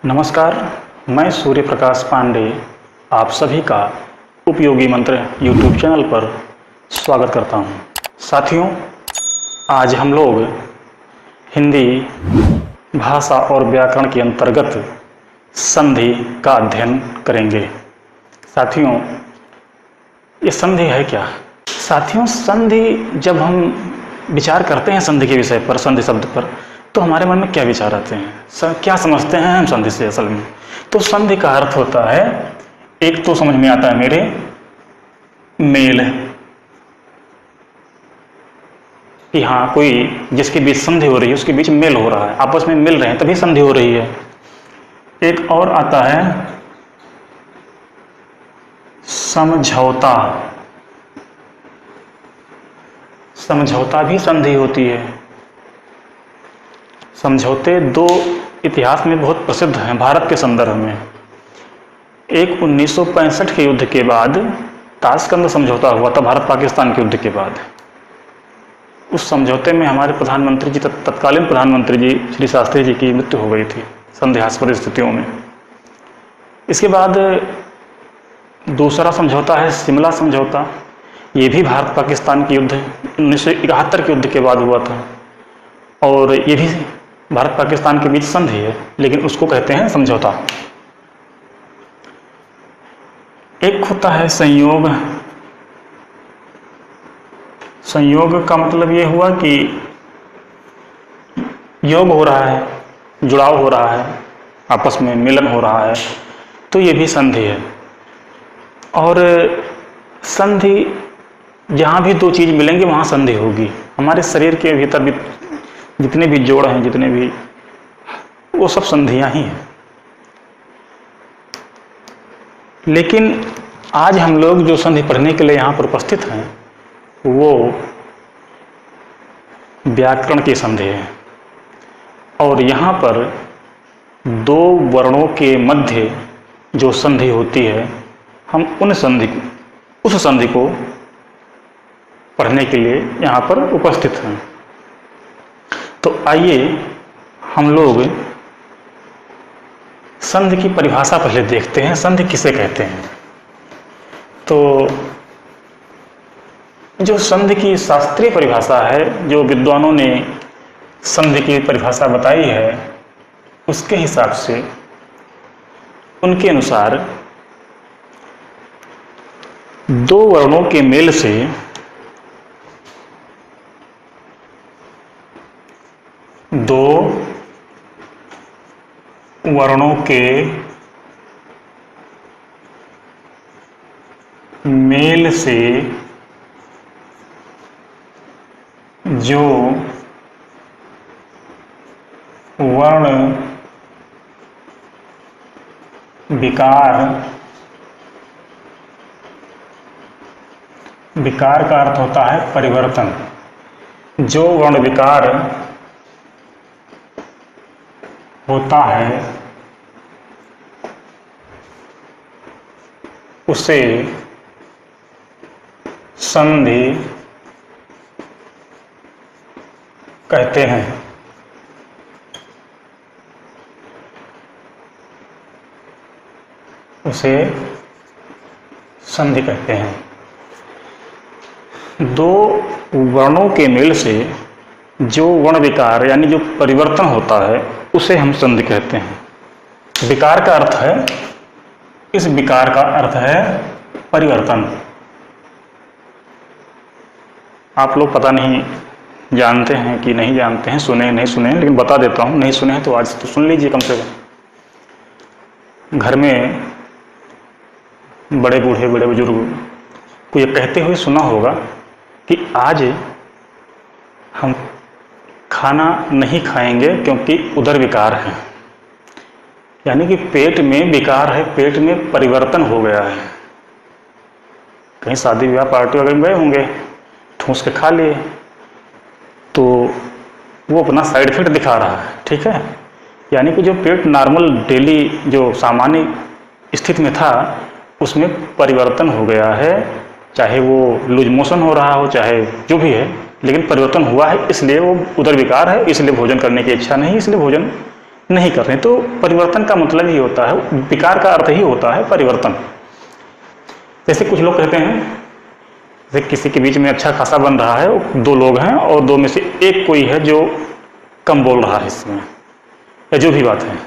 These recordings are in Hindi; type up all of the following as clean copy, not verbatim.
नमस्कार, मैं सूर्य प्रकाश पांडे आप सभी का उपयोगी मंत्र यूट्यूब चैनल पर स्वागत करता हूं। साथियों, आज हम लोग हिंदी भाषा और व्याकरण के अंतर्गत संधि का अध्ययन करेंगे। साथियों, ये संधि है क्या? साथियों, संधि जब हम विचार करते हैं संधि के विषय पर, संधि शब्द पर, तो हमारे मन में क्या विचार आते हैं? क्या समझते हैं हम संधि से असल में? तो संधि का अर्थ होता है, एक तो समझ में आता है मेरे, मेल, कि हाँ कोई जिसके बीच संधि हो रही है उसके बीच मेल हो रहा है, आपस में मिल रहे हैं तभी संधि हो रही है। एक और आता है समझौता। समझौता भी संधि होती है। समझौते दो इतिहास में बहुत प्रसिद्ध हैं भारत के संदर्भ में। एक 1965 के युद्ध के बाद ताशकंद समझौता हुआ था, भारत पाकिस्तान के युद्ध के बाद। उस समझौते में हमारे प्रधानमंत्री जी, तत्कालीन प्रधानमंत्री जी श्री शास्त्री जी की मृत्यु हो गई थी संदेहास्पद स्थितियों में। इसके बाद दूसरा समझौता है शिमला समझौता। ये भी भारत पाकिस्तान के युद्ध 1971 के युद्ध के बाद हुआ था, और ये भी भारत पाकिस्तान के बीच संधि है, लेकिन उसको कहते हैं समझौता। एक होता है संयोग। संयोग का मतलब ये हुआ कि योग हो रहा है, जुड़ाव हो रहा है, आपस में मिलन हो रहा है, तो ये भी संधि है। और संधि, जहाँ भी दो चीज़ मिलेंगे वहाँ संधि होगी। हमारे शरीर के भीतर भी जितने भी जोड़ हैं, जितने भी, वो सब संधियाँ ही हैं। लेकिन आज हम लोग जो संधि पढ़ने के लिए यहाँ पर उपस्थित हैं, वो व्याकरण की संधि है। और यहाँ पर दो वर्णों के मध्य जो संधि होती है, हम उस संधि को पढ़ने के लिए यहाँ पर उपस्थित हैं। तो आइए हम लोग संधि की परिभाषा पहले देखते हैं, संधि किसे कहते हैं। तो जो संधि की शास्त्रीय परिभाषा है, जो विद्वानों ने संधि की परिभाषा बताई है, उसके हिसाब से, उनके अनुसार दो वर्णों के मेल से दो वर्णों के मेल से जो वर्ण विकार, विकार का अर्थ होता है परिवर्तन, जो वर्ण विकार होता है उसे संधि कहते हैं। उसे संधि कहते हैं। दो वर्णों के मेल से जो वर्ण विकार यानी जो परिवर्तन होता है, उसे हम संधि कहते हैं। विकार का अर्थ है, इस विकार का अर्थ है परिवर्तन। आप लोग पता नहीं जानते हैं कि नहीं जानते हैं, सुने नहीं सुने, लेकिन बता देता हूँ। नहीं सुने हैं तो आज तो सुन लीजिए कम से कम। घर में बड़े बूढ़े, बड़े बुजुर्ग को ये कहते हुए सुना होगा कि आज हम खाना नहीं खाएंगे क्योंकि उदर विकार है, यानी कि पेट में विकार है, पेट में परिवर्तन हो गया है। कहीं शादी विवाह पार्टी वगैरह में गए होंगे, ठूस के खा लिए, तो वो अपना साइड इफेक्ट दिखा रहा है। ठीक है, यानी कि जो पेट नॉर्मल डेली जो सामान्य स्थिति में था, उसमें परिवर्तन हो गया है। चाहे वो लूज मोशन हो रहा हो, चाहे जो भी है, लेकिन परिवर्तन हुआ है, इसलिए वो उदर विकार है, इसलिए भोजन करने की इच्छा नहीं, इसलिए भोजन नहीं कर रहे हैं। तो परिवर्तन का मतलब ही होता है, विकार का अर्थ ही होता है परिवर्तन। जैसे कुछ लोग कहते हैं, जैसे किसी के बीच में अच्छा खासा बन रहा है, दो लोग हैं और दो में से एक कोई है जो कम बोल रहा है इसमें, या जो भी बात है,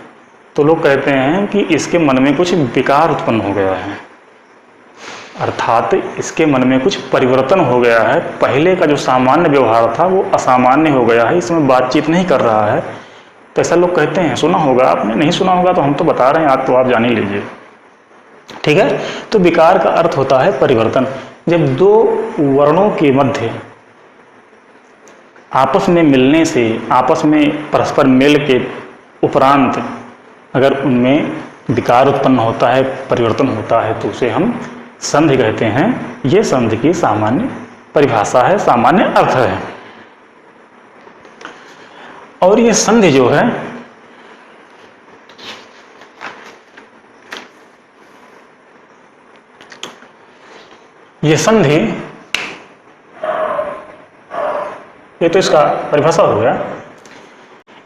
तो लोग कहते हैं कि इसके मन में कुछ विकार उत्पन्न हो गया है, अर्थात इसके मन में कुछ परिवर्तन हो गया है, पहले का जो सामान्य व्यवहार था वो असामान्य हो गया है, इसमें बातचीत नहीं कर रहा है। तो ऐसा लोग कहते हैं, सुना होगा आपने, नहीं सुना होगा तो हम तो बता रहे हैं, आज तो आप जान ही लीजिए, ठीक है। तो विकार का अर्थ होता है परिवर्तन। जब दो वर्णों के मध्य आपस में मिलने से, आपस में परस्पर मेल के उपरांत अगर उनमें विकार उत्पन्न होता है, परिवर्तन होता है, तो उसे हम संधि कहते हैं। ये संधि की सामान्य परिभाषा है, सामान्य अर्थ है। और ये संधि जो है ये संधि, ये तो इसका परिभाषा हो गया।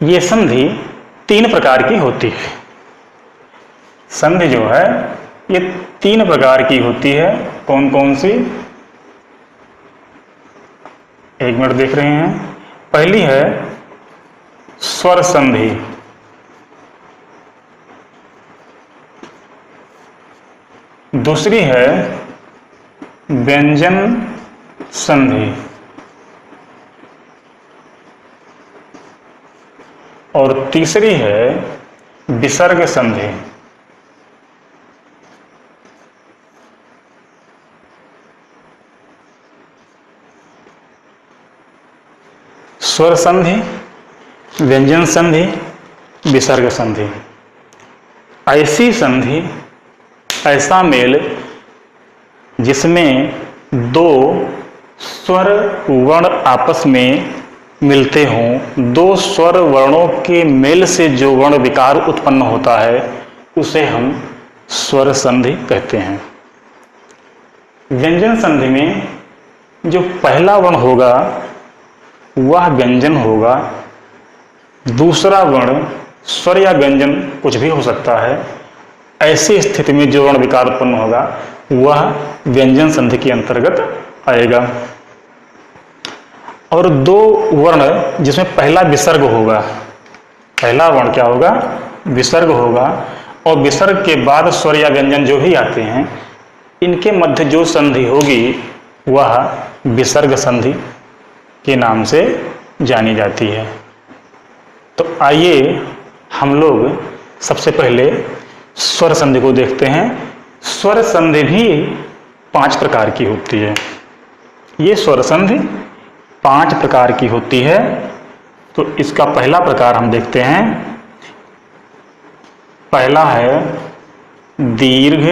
ये संधि 3 प्रकार की होती है। संधि जो है ये 3 प्रकार की होती है। कौन कौन सी? 1 मिनट देख रहे हैं। पहली है स्वर संधि, दूसरी है व्यंजन संधि, और तीसरी है विसर्ग संधि। स्वर संधि, व्यंजन संधि, विसर्ग संधि। ऐसी संधि, ऐसा मेल जिसमें 2 स्वर वर्ण आपस में मिलते हों, 2 स्वर वर्णों के मेल से जो वर्ण विकार उत्पन्न होता है उसे हम स्वर संधि कहते हैं। व्यंजन संधि में जो पहला वर्ण होगा वह व्यंजन होगा, दूसरा वर्ण स्वर या व्यंजन कुछ भी हो सकता है। ऐसी स्थिति में जो वर्ण विकार उत्पन्न होगा वह व्यंजन संधि के अंतर्गत आएगा। और 2 वर्ण जिसमें पहला विसर्ग होगा, पहला वर्ण क्या होगा? विसर्ग होगा, और विसर्ग के बाद स्वर या व्यंजन जो भी आते हैं इनके मध्य जो संधि होगी वह विसर्ग संधि के नाम से जानी जाती है। तो आइए हम लोग सबसे पहले स्वर संधि को देखते हैं। स्वर संधि भी 5 प्रकार की होती है। ये स्वर संधि 5 प्रकार की होती है। तो इसका पहला प्रकार हम देखते हैं। पहला है दीर्घ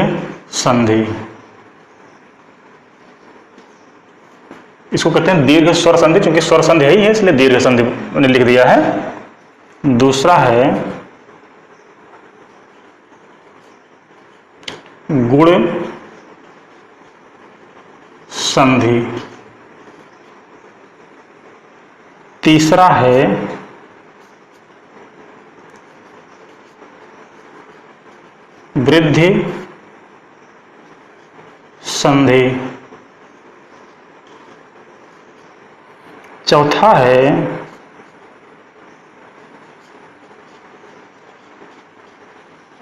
संधि। इसको कहते हैं दीर्घ स्वर संधि, क्योंकि स्वर संधि ही है इसलिए दीर्घ संधि मैंने लिख दिया है। दूसरा है गुण संधि। तीसरा है वृद्धि संधि। चौथा है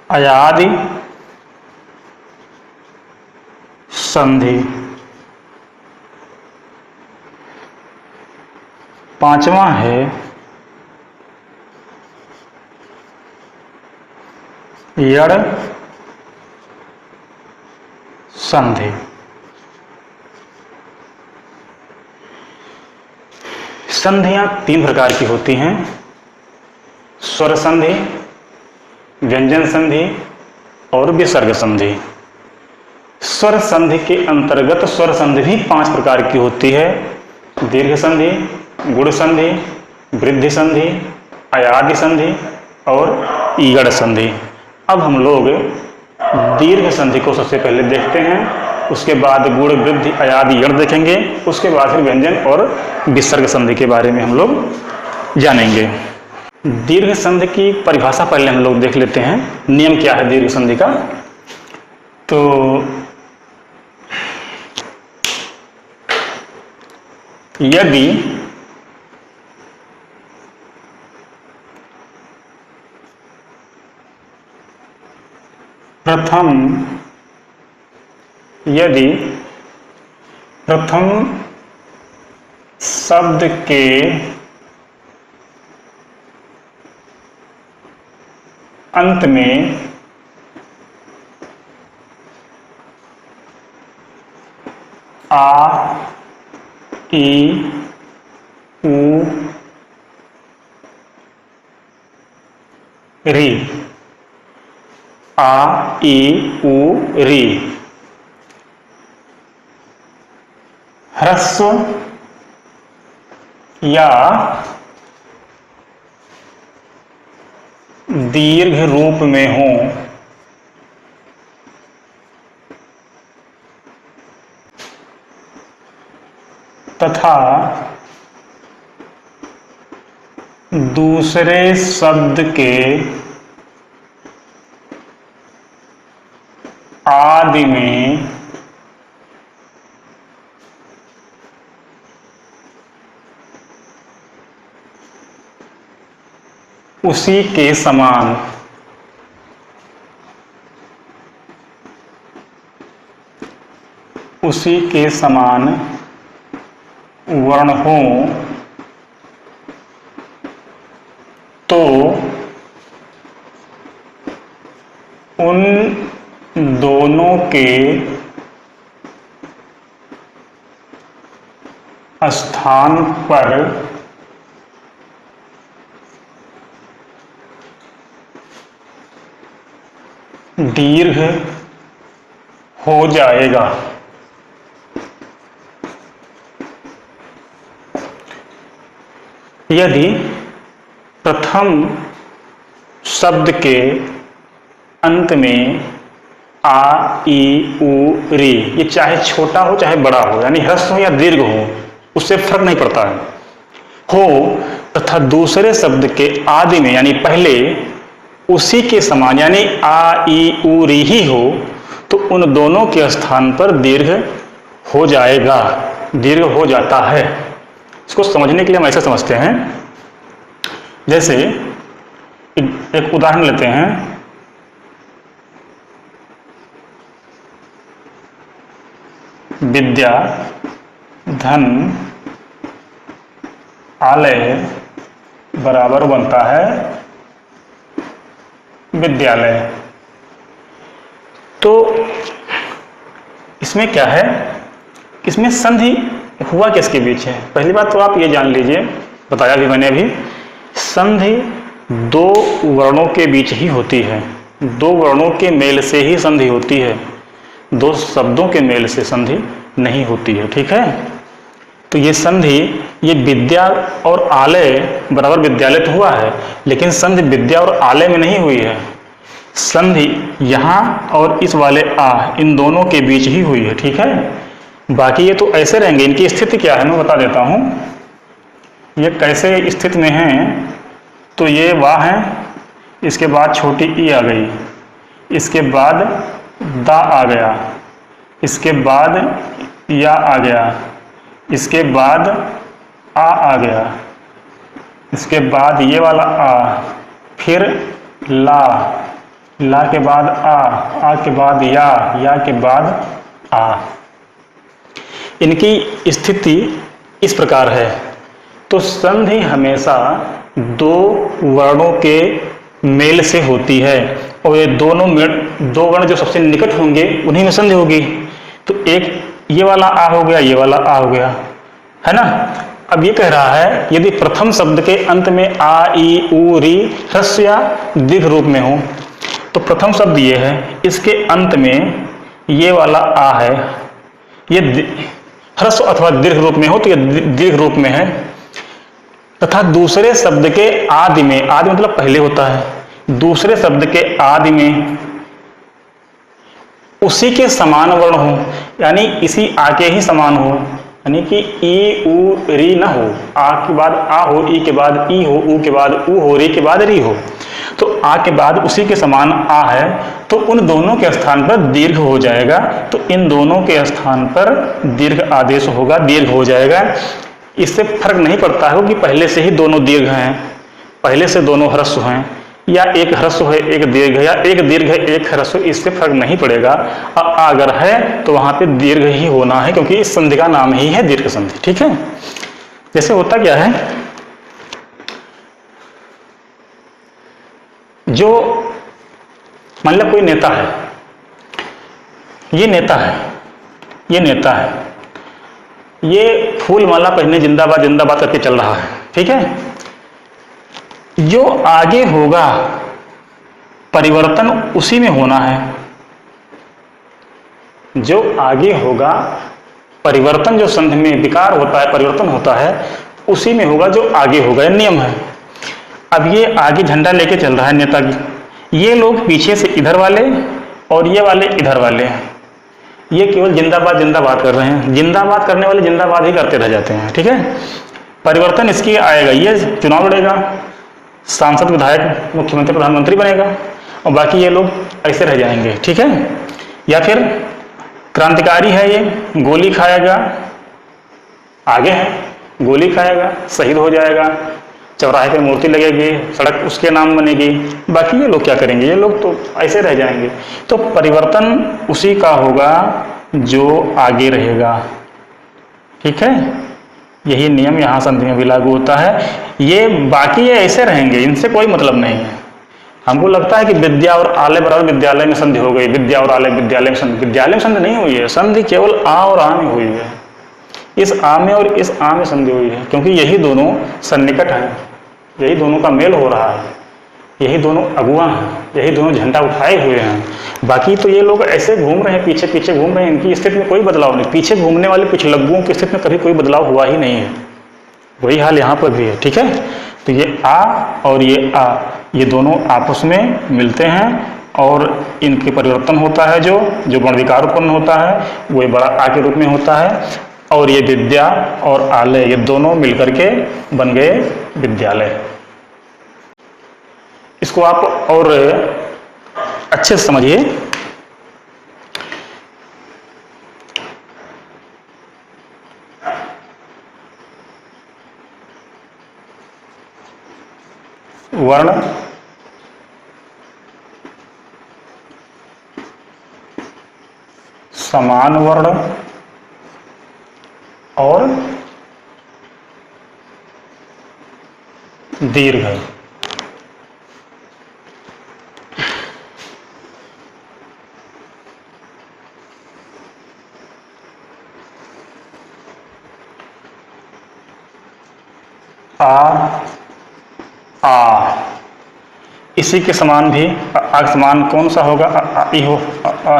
अयादि संधि। पांचवा है यड़ संधि। संधियां 3 प्रकार की होती हैं। स्वर संधि, व्यंजन संधि और विसर्ग संधि। स्वर संधि के अंतर्गत स्वर संधि भी 5 प्रकार की होती है। दीर्घ संधि, गुण संधि, वृद्धि संधि, अयादि संधि और ईगड़ संधि। अब हम लोग दीर्घ संधि को सबसे पहले देखते हैं, उसके बाद गुण, वृद्धि, अयादि, यड़ देखेंगे, उसके बाद फिर व्यंजन और विसर्ग संधि के बारे में हम लोग जानेंगे। दीर्घ संधि की परिभाषा पहले हम लोग देख लेते हैं, नियम क्या है दीर्घ संधि का। तो यदि प्रथम शब्द के अंत में आ, ई, उ, री, आ, ई, उ, री ह्रस्व या दीर्घ रूप में हो तथा दूसरे शब्द के आदि में उसी के समान वर्ण हो तो उन दोनों के स्थान पर दीर्घ हो जाएगा। यदि प्रथम शब्द के अंत में आ, ई, उ, री ये चाहे छोटा हो चाहे बड़ा हो, यानी ह्रस्व हो या दीर्घ हो, उससे फर्क नहीं पड़ता है, हो तथा दूसरे शब्द के आदि में यानी पहले उसी के समान यानी आ, ई, उ, री ही हो तो उन दोनों के स्थान पर दीर्घ हो जाएगा, दीर्घ हो जाता है। इसको समझने के लिए हम ऐसे समझते हैं, जैसे एक उदाहरण लेते हैं। विद्या, धन, आलय बराबर बनता है विद्यालय। तो इसमें क्या है, इसमें संधि हुआ किसके बीच है? पहली बात तो आप ये जान लीजिए, बताया भी मैंने अभी, संधि दो वर्णों के बीच ही होती है, दो वर्णों के मेल से ही संधि होती है, दो शब्दों के मेल से संधि नहीं होती है। ठीक है, तो ये संधि, ये विद्या और आलय बराबर विद्यालय तो हुआ है, लेकिन संधि विद्या और आलय में नहीं हुई है, संधि यहाँ और इस वाले आ, इन दोनों के बीच ही हुई है। ठीक है, बाकी ये तो ऐसे रहेंगे। इनकी स्थिति क्या है मैं बता देता हूँ, ये कैसे स्थिति में हैं। तो ये वाह है, इसके बाद छोटी ई आ गई, इसके बाद दा आ गया, इसके बाद या आ गया, इसके बाद आ गया, इसके बाद ये वाला आ, फिर ला के बाद आ के बाद या के बाद आ। इनकी स्थिति इस प्रकार है। तो संधि हमेशा दो वर्णों के मेल से होती है, और ये दो वर्ण जो सबसे निकट होंगे उन्हीं में संधि होगी। तो एक ये वाला आ हो गया, ये वाला आ हो गया, है ना। अब ये कह रहा है यदि प्रथम शब्द के अंत में आ, ई, उ, री ह्रस्व या दीर्घ रूप में हो, तो प्रथम शब्द ये है, इसके अंत में ये वाला आ है, ये ह्रस्व अथवा दीर्घ रूप में हो तो ये दीर्घ रूप में है, तथा दूसरे शब्द के आदि में, आदि मतलब पहले होता है, दूसरे शब्द के आदि में उसी के समान वर्ण हो, यानी इसी आ के ही समान हो, यानी कि ई ऊ री ना हो, आ के बाद आ हो, ई के बाद ई हो, ऊ के बाद ऊ हो, री के बाद री हो, तो आ के बाद उसी के समान आ है, तो उन दोनों के स्थान पर दीर्घ हो जाएगा। तो इन दोनों के स्थान पर दीर्घ आदेश होगा, दीर्घ हो जाएगा। इससे फर्क नहीं पड़ता है कि पहले से ही दोनों दीर्घ हैं, पहले से दोनों ह्रस्व हैं, या एक ह्रस्व है एक दीर्घ है, या एक दीर्घ है एक ह्रस्व, इससे फर्क नहीं पड़ेगा। अगर है तो वहां पे दीर्घ ही होना है, क्योंकि इस संधि का नाम ही है दीर्घ संधि। ठीक है, जैसे होता क्या है, जो मान लो कोई नेता है, ये नेता है, ये नेता है, ये फूल माला पहने जिंदाबाद जिंदाबाद करके चल रहा है। ठीक है, जो आगे होगा परिवर्तन उसी में होना है, जो आगे होगा परिवर्तन, जो संधि में विकार होता है, परिवर्तन होता है, उसी में होगा जो आगे होगा, ये नियम है। अब ये आगे झंडा लेके चल रहा है नेता की, ये लोग पीछे से इधर वाले और ये वाले इधर वाले हैं, ये केवल जिंदाबाद जिंदाबाद कर रहे हैं, जिंदाबाद करने वाले जिंदाबाद ही करते रह जाते हैं। ठीक है, परिवर्तन इसकी आएगा, ये चुनाव लड़ेगा, सांसद विधायक मुख्यमंत्री प्रधानमंत्री बनेगा, और बाकी ये लोग ऐसे रह जाएंगे। ठीक है, या फिर क्रांतिकारी है, ये गोली खाएगा, आगे है, गोली खाएगा, शहीद हो जाएगा, चौराहे पे मूर्ति लगेगी, सड़क उसके नाम बनेगी, बाकी ये लोग क्या करेंगे, ये लोग तो ऐसे रह जाएंगे। तो परिवर्तन उसी का होगा जो आगे रहेगा। ठीक है, यही नियम यहाँ संधि में भी लागू होता है। ये बाकी ये ऐसे रहेंगे, इनसे कोई मतलब नहीं है। हमको लगता है कि विद्या और आलय बराबर विद्यालय में संधि हो गई, विद्या और आलय विद्यालय में संधि, विद्यालय में संधि नहीं हुई है, संधि केवल आ और आ में हुई है। इस आ में और इस आ में संधि हुई है, क्योंकि यही दोनों सन्निकट हैं, यही दोनों का मेल हो रहा है, यही दोनों अगुआ हैं, यही दोनों झंडा उठाए हुए हैं। बाकी तो ये लोग ऐसे घूम रहे हैं, पीछे पीछे घूम रहे हैं, इनकी स्थिति में कोई बदलाव नहीं, पीछे घूमने वाले पिछलग्गुओं की स्थिति में कभी कोई बदलाव हुआ ही नहीं है, वही हाल यहाँ पर भी है। ठीक है, तो ये आ और ये आ, ये दोनों आपस में मिलते हैं और इनके परिवर्तन होता है, जो गण विकार उत्पन्न होता है वो बड़ा आ के रूप में होता है, और ये विद्या और आलय ये दोनों मिलकर के बन गए विद्यालय। इसको आप और अच्छे से समझिए। वर्ण समान वर्ण और दीर्घ, आ इसी के समान भी आ के समान कौन सा होगा, आ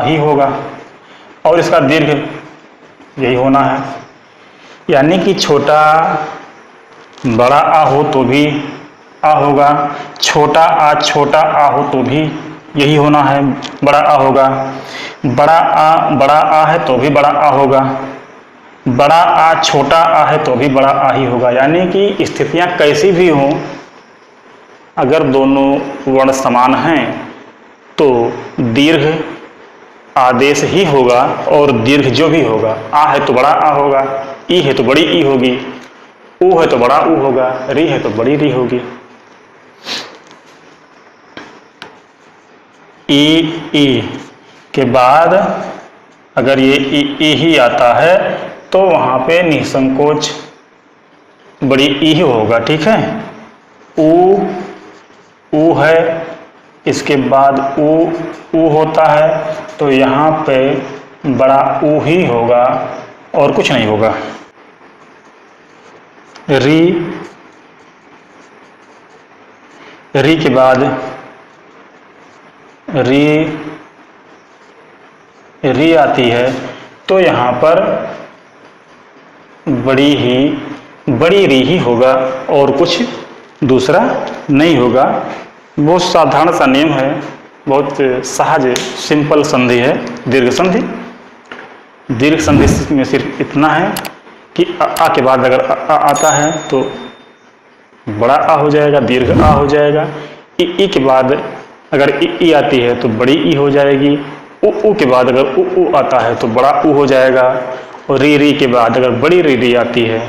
ही होगा, और इसका दीर्घ यही होना है। यानी कि छोटा बड़ा आ हो तो भी आ होगा, छोटा आ हो तो भी यही होना है, बड़ा आ होगा, बड़ा आ है तो भी बड़ा आ होगा, बड़ा आ छोटा आ है तो भी बड़ा आ ही होगा। यानी कि स्थितियां कैसी भी हों, अगर दोनों वर्ण समान हैं तो दीर्घ आदेश ही होगा, और दीर्घ जो भी होगा, आ है तो बड़ा आ होगा, ई है तो बड़ी ई होगी, ऊ है तो बड़ा ऊ होगा, री है तो बड़ी री होगी। ई के बाद अगर ये ई ही आता है तो वहां पे निसंकोच बड़ी ई ही होगा। ठीक है, ऊ है, इसके बाद ऊ होता है तो यहाँ पे बड़ा ऊ ही होगा और कुछ नहीं होगा। री के बाद री आती है तो यहाँ पर बड़ी री ही होगा और कुछ दूसरा नहीं होगा। बहुत साधारण सा नियम है, बहुत सहज सिंपल संधि है दीर्घ संधि। दीर्घ संधि में सिर्फ इतना है कि आ के बाद अगर आता है तो बड़ा आ हो जाएगा, दीर्घ आ हो जाएगा। ई के बाद अगर ई आती है तो बड़ी ई हो जाएगी। उ के बाद अगर उ आता है तो बड़ा उ हो जाएगा। और री के बाद अगर बड़ी री आती है,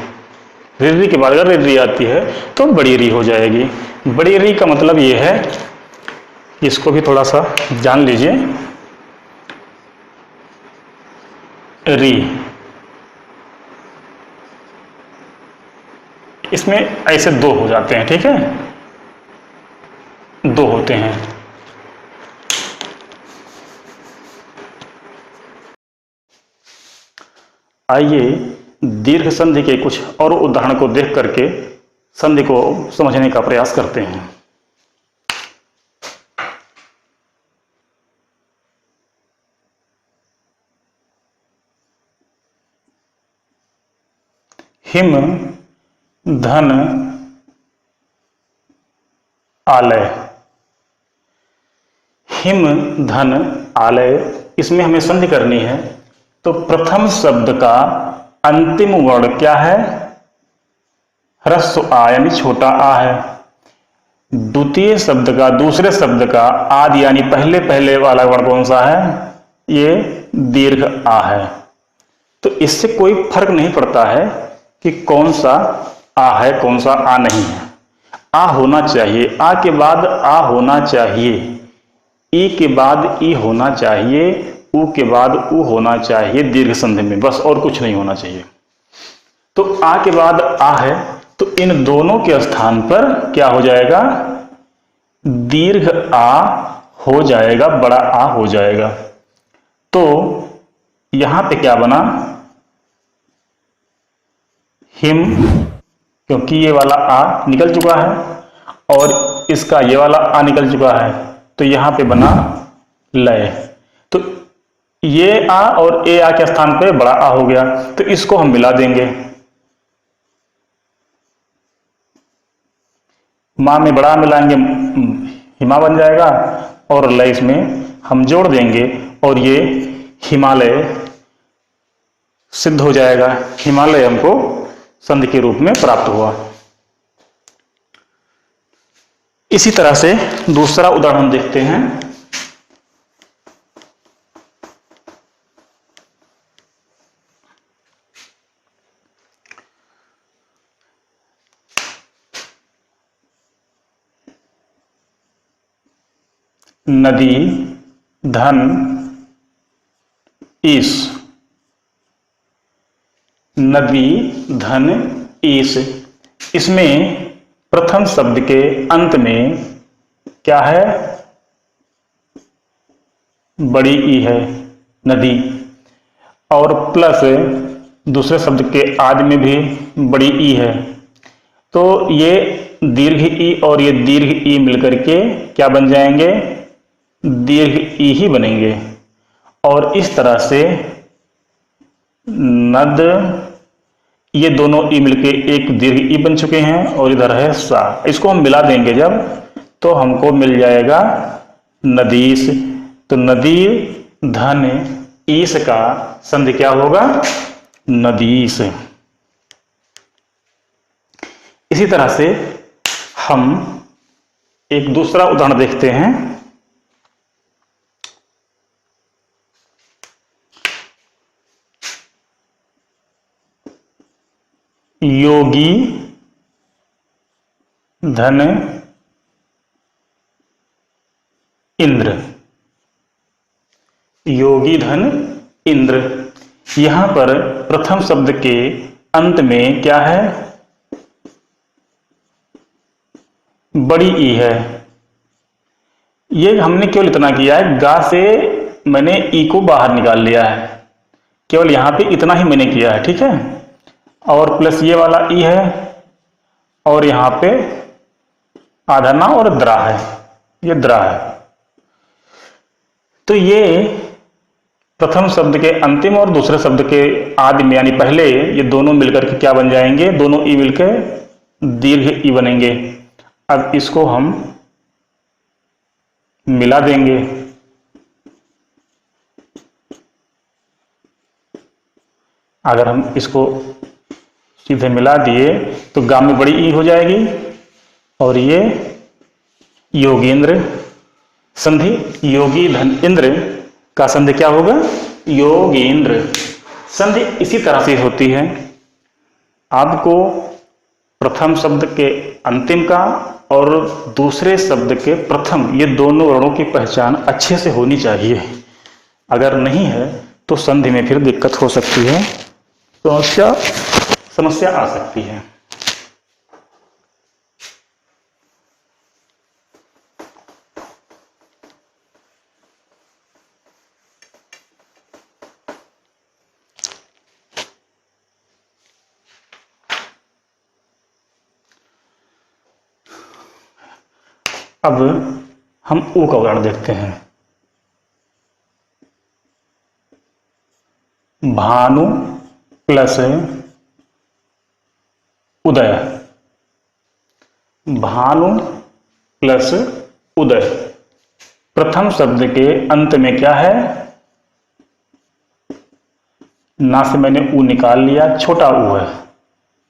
री के बाद अगर री आती है तो बड़ी री हो जाएगी। बड़ी री का मतलब ये है, इसको भी थोड़ा सा जान लीजिए। री, इसमें ऐसे दो हो जाते हैं, ठीक है, दो होते हैं। आइए दीर्घ संधि के कुछ और उदाहरण को देख करके संधि को समझने का प्रयास करते हैं। हिम धन आलय, हिम धन आलय, इसमें हमें संधि करनी है। तो प्रथम शब्द का अंतिम वर्ण क्या है? ह्रस्व आ यानी छोटा आ है। द्वितीय शब्द का, दूसरे शब्द का आदि यानी पहले पहले वाला वर्ण कौन सा है? ये दीर्घ आ है। तो इससे कोई फर्क नहीं पड़ता है कि कौन सा आ है कौन सा आ नहीं है। आ होना चाहिए, आ के बाद आ होना चाहिए, ई के बाद ई होना चाहिए, उ के बाद उ होना चाहिए दीर्घ संधि में, बस और कुछ नहीं होना चाहिए। तो आ के बाद आ है तो इन दोनों के स्थान पर क्या हो जाएगा? दीर्घ आ हो जाएगा, बड़ा आ हो जाएगा। तो यहां पे क्या बना? हिम, क्योंकि ये वाला आ निकल चुका है और इसका ये वाला आ निकल चुका है, तो यहां पे बना लय। तो ये आ और ए आ के स्थान पे बड़ा आ हो गया, तो इसको हम मिला देंगे। मां में बड़ा मिलाएंगे, हिमा बन जाएगा, और लय इसमें हम जोड़ देंगे और ये हिमालय सिद्ध हो जाएगा। हिमालय हमको संधि के रूप में प्राप्त हुआ। इसी तरह से दूसरा उदाहरण देखते हैं। नदी धन ईश, नदी धन ईश, इसमें प्रथम शब्द के अंत में क्या है? बड़ी ई है, नदी, और प्लस दूसरे शब्द के आदि में भी बड़ी ई है। तो ये दीर्घ ई और ये दीर्घ ई मिलकर के क्या बन जाएंगे? दीर्घ ई ही बनेंगे। और इस तरह से नद, ये दोनों ई मिलके एक दीर्घ ई बन चुके हैं और इधर है सा। इसको हम मिला देंगे जब, तो हमको मिल जाएगा नदीस। तो नदी धन ईस का संधि क्या होगा? नदीस। इसी तरह से हम एक दूसरा उदाहरण देखते हैं। योगी धन इंद्र, योगी धन इंद्र, यहां पर प्रथम शब्द के अंत में क्या है? बड़ी ई है। ये हमने केवल इतना किया है, गा से मैंने ई को बाहर निकाल लिया है, केवल यहां पे इतना ही मैंने किया है, ठीक है। और प्लस ये वाला ई है और यहां पे आधा ना और द्रा है, ये द्रा है। तो ये प्रथम शब्द के अंतिम और दूसरे शब्द के आदि में यानी पहले, ये दोनों मिलकर के क्या बन जाएंगे? दोनों ई मिलकर दीर्घ ई बनेंगे। अब इसको हम मिला देंगे। अगर हम इसको सीधे मिला दिए तो गा में बड़ी ई हो जाएगी और ये योगेंद्र संधि, योगी धन इंद्र का संधि क्या होगा, योगेंद्र संधि। इसी तरह से होती है। आपको प्रथम शब्द के अंतिम का और दूसरे शब्द के प्रथम, ये दोनों वर्णों की पहचान अच्छे से होनी चाहिए। अगर नहीं है तो संधि में फिर दिक्कत हो सकती है, समस्या आ सकती है। अब हम ऊ का उदाहरण देखते हैं। भानु प्लस उदय, भानु प्लस उदय। प्रथम शब्द के अंत में क्या है, ना से मैंने ऊ निकाल लिया, छोटा ऊ है,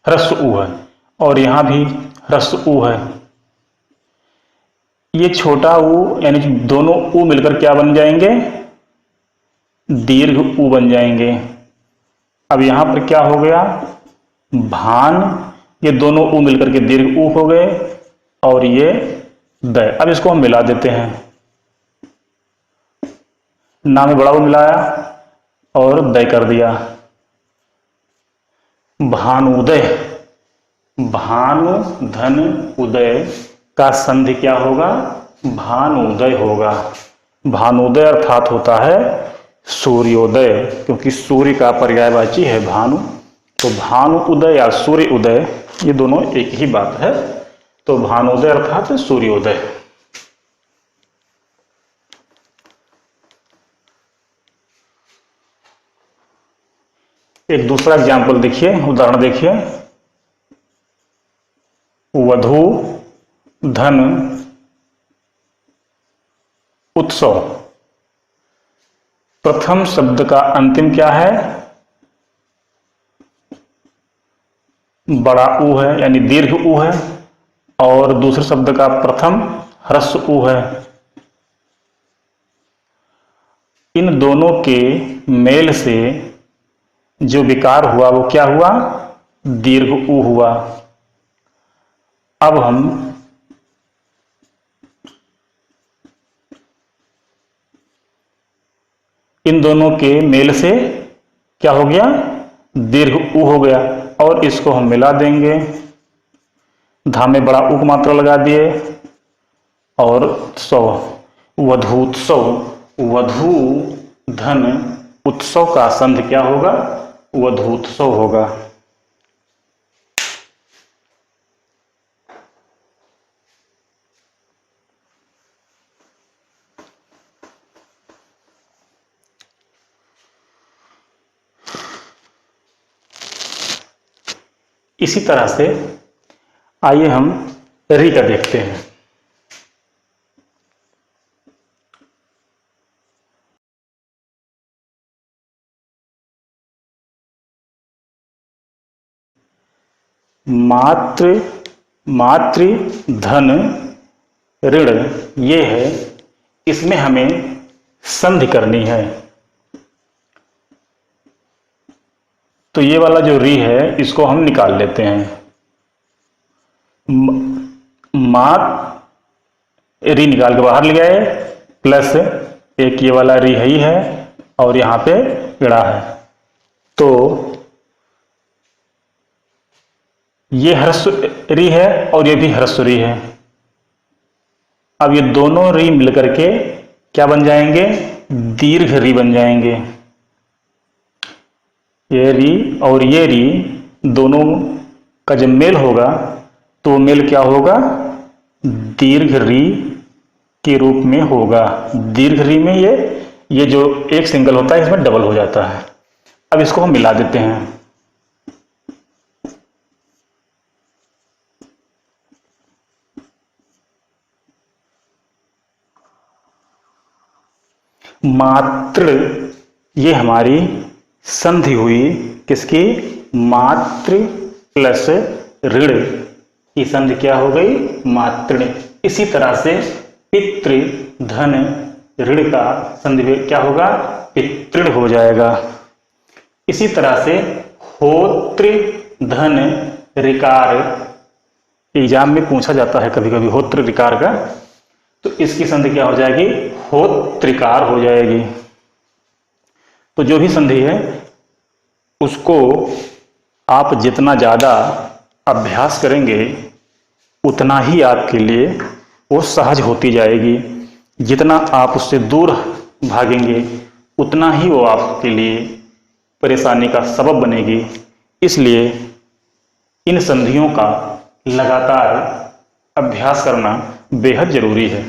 ह्रस्व ऊ है, और यहां भी ह्रस्व ऊ है। ये छोटा ऊ यानी दोनों ऊ मिलकर क्या बन जाएंगे, दीर्घ ऊ बन जाएंगे। अब यहां पर क्या हो गया, भान, ये दोनों ऊ मिलकर के दीर्घ ऊ हो गए, और ये दय। अब इसको हम मिला देते हैं, ना में बड़ा ऊ मिलाया और दय कर दिया, भानुदय। भानु धन उदय का संधि क्या होगा, भानुदय होगा। भानुदय अर्थात होता है सूर्योदय, क्योंकि सूर्य का पर्यायवाची है भानु, तो भानु उदय या सूर्य उदय ये दोनों एक ही बात है। तो भानुदय अर्थात सूर्योदय। एक दूसरा एग्जाम्पल देखिए, उदाहरण देखिए। वधू धन उत्सव। प्रथम शब्द का अंतिम क्या है, बड़ा ऊ है यानी दीर्घ ऊ है, और दूसरे शब्द का प्रथम ह्रस्व ऊ है। इन दोनों के मेल से जो विकार हुआ वो क्या हुआ, दीर्घ ऊ हुआ। अब हम इन दोनों के मेल से क्या हो गया, दीर्घ ऊ हो गया, और इसको हम मिला देंगे। धा में बड़ा ऊ मात्रा लगा दिए और सौ, वधूत्सव। वधू धन उत्सव का संधि क्या होगा, वधूत्सव होगा। इसी तरह से आइए हम री का देखते हैं। मातृ, मातृ धन ऋण, ये है, इसमें हमें संधि करनी है। तो ये वाला जो री है इसको हम निकाल लेते हैं। मात री निकाल के बाहर ले आए, प्लस एक ये वाला री ही है और यहां पे इड़ा है, तो ये ह्रस्व री है और ये भी ह्रस्व री है। अब ये दोनों री मिलकर के क्या बन जाएंगे, दीर्घ री बन जाएंगे। ये री और ये री दोनों का जब मेल होगा तो मेल क्या होगा, दीर्घ री के रूप में होगा। दीर्घ री में ये जो एक सिंगल होता है इसमें डबल हो जाता है। अब इसको हम मिला देते हैं। मातृ, ये हमारी संधि हुई किसकी, मातृ प्लस ऋण की संधि क्या हो गई, मातृण। इसी तरह से पितृ धन ऋण का संधि क्या होगा, पितृण हो जाएगा। इसी तरह से होतृ धन ऋकार, एग्जाम में पूछा जाता है कभी कभी होतृ ऋकार का, तो इसकी संधि क्या हो जाएगी, होत्रिकार हो जाएगी। तो जो भी संधि है उसको आप जितना ज़्यादा अभ्यास करेंगे उतना ही आपके लिए वो सहज होती जाएगी। जितना आप उससे दूर भागेंगे उतना ही वो आपके लिए परेशानी का सबब बनेगी। इसलिए इन संधियों का लगातार अभ्यास करना बेहद जरूरी है।